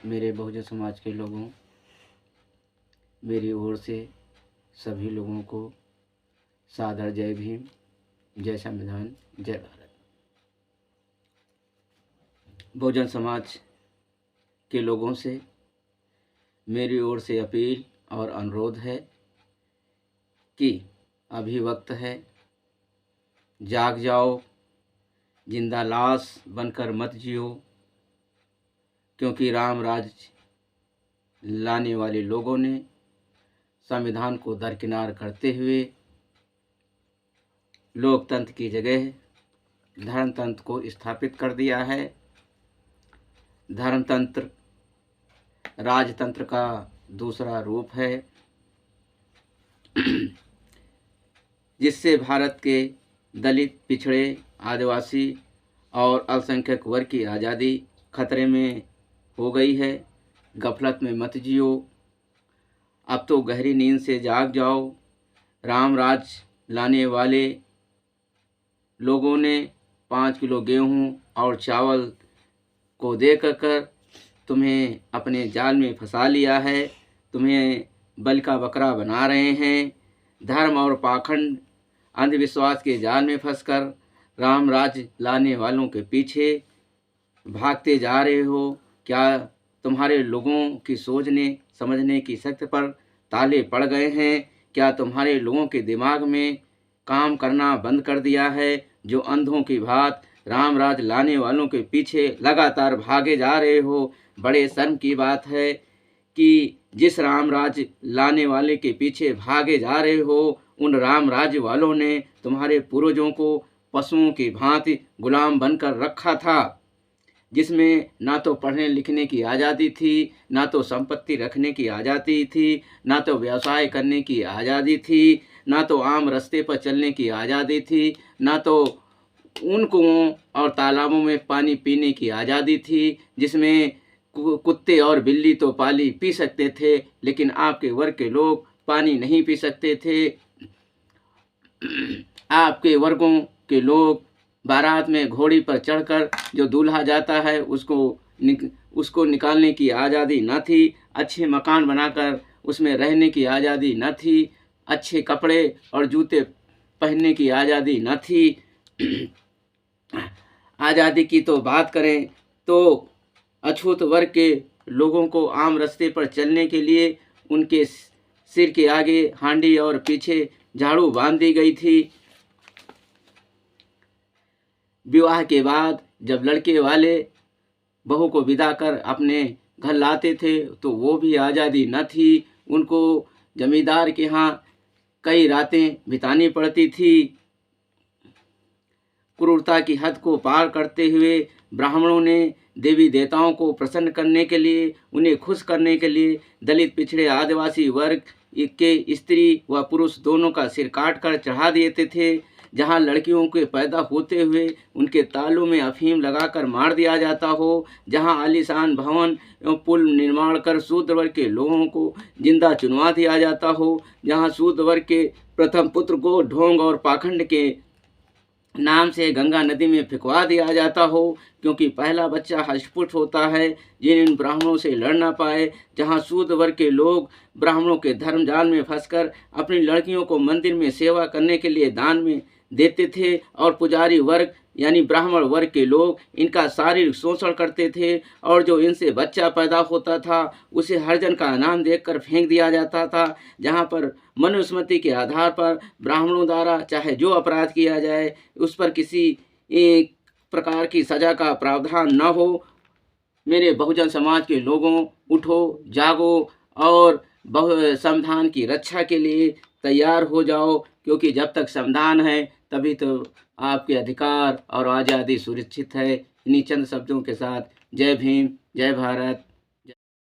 मेरे बहुजन समाज के लोगों, मेरी ओर से सभी लोगों को सादर जय भीम, जय संविधान, जय भारत। बहुजन समाज के लोगों से मेरी ओर से अपील और अनुरोध है कि अभी वक्त है, जाग जाओ, जिंदा लाश बनकर मत जियो, क्योंकि राम राज्य लाने वाले लोगों ने संविधान को दरकिनार करते हुए लोकतंत्र की जगह धर्मतंत्र को स्थापित कर दिया है। धर्मतंत्र राजतंत्र का दूसरा रूप है, जिससे भारत के दलित, पिछड़े, आदिवासी और अल्पसंख्यक वर्ग की आज़ादी खतरे में हो गई है। गफलत में मत जियो, अब तो गहरी नींद से जाग जाओ। राम राज लाने वाले लोगों ने 5 किलो गेहूं और चावल को देकर तुम्हें अपने जाल में फंसा लिया है। तुम्हें बलि का बकरा बना रहे हैं। धर्म और पाखंड अंधविश्वास के जाल में फंसकर राम राज्य लाने वालों के पीछे भागते जा रहे हो। क्या तुम्हारे लोगों की सोचने समझने की शक्ति पर ताले पड़ गए हैं? क्या तुम्हारे लोगों के दिमाग में काम करना बंद कर दिया है, जो अंधों की भांत राम राज लाने वालों के पीछे लगातार भागे जा रहे हो? बड़े शर्म की बात है कि जिस राम राज लाने वाले के पीछे भागे जा रहे हो, उन राम राज्य वालों ने तुम्हारे पूर्वजों को पशुओं की भांति गुलाम बनकर रखा था, जिसमें ना तो पढ़ने लिखने की आज़ादी थी, ना तो संपत्ति रखने की आज़ादी थी, ना तो व्यवसाय करने की आज़ादी थी, ना तो आम रास्ते पर चलने की आज़ादी थी, ना तो उन कुओं और तालाबों में पानी पीने की आज़ादी थी, जिसमें कुत्ते और बिल्ली तो पानी पी सकते थे, लेकिन आपके वर्ग के लोग पानी नहीं पी सकते थे। आपके वर्गों के लोग बारात में घोड़ी पर चढ़कर जो दूल्हा जाता है उसको निकालने की आज़ादी न थी। अच्छे मकान बनाकर उसमें रहने की आज़ादी न थी। अच्छे कपड़े और जूते पहनने की आज़ादी न थी। आज़ादी की तो बात करें तो अछूत वर्ग के लोगों को आम रास्ते पर चलने के लिए उनके सिर के आगे हांडी और पीछे झाड़ू बांध दी गई थी। विवाह के बाद जब लड़के वाले बहू को विदा कर अपने घर लाते थे तो वो भी आज़ादी न थी। उनको जमींदार के यहाँ कई रातें बितानी पड़ती थी। क्रूरता की हद को पार करते हुए ब्राह्मणों ने देवी देवताओं को प्रसन्न करने के लिए, उन्हें खुश करने के लिए दलित, पिछड़े, आदिवासी वर्ग के स्त्री व पुरुष दोनों का सिर काट कर चढ़ा देते थे। जहां लड़कियों के पैदा होते हुए उनके तालू में अफीम लगाकर मार दिया जाता हो, जहां आलीशान भवन एवं पुल निर्माण कर शूद्र वर्ग के लोगों को जिंदा चुनवा दिया जाता हो, जहां शूद्र वर्ग के प्रथम पुत्र को ढोंग और पाखंड के नाम से गंगा नदी में फेंकवा दिया जाता हो, क्योंकि पहला बच्चा हष्टपुष्ट होता है, जिन ब्राह्मणों से लड़ ना पाए। जहां शूद्र वर्ग के लोग ब्राह्मणों के धर्म जाल में फंसकर अपनी लड़कियों को मंदिर में सेवा करने के लिए दान में देते थे, और पुजारी वर्ग यानी ब्राह्मण वर्ग के लोग इनका शारीरिक शोषण करते थे, और जो इनसे बच्चा पैदा होता था उसे हरिजन का नाम देकर फेंक दिया जाता था। जहाँ पर मनुस्मृति के आधार पर ब्राह्मणों द्वारा चाहे जो अपराध किया जाए उस पर किसी एक प्रकार की सजा का प्रावधान न हो। मेरे बहुजन समाज के लोगों, उठो, जागो और संविधान की रक्षा के लिए तैयार हो जाओ, क्योंकि जब तक संविधान है तभी तो आपके अधिकार और आज़ादी सुरक्षित है। इन्हीं चंद शब्दों के साथ जय भीम, जय भारत।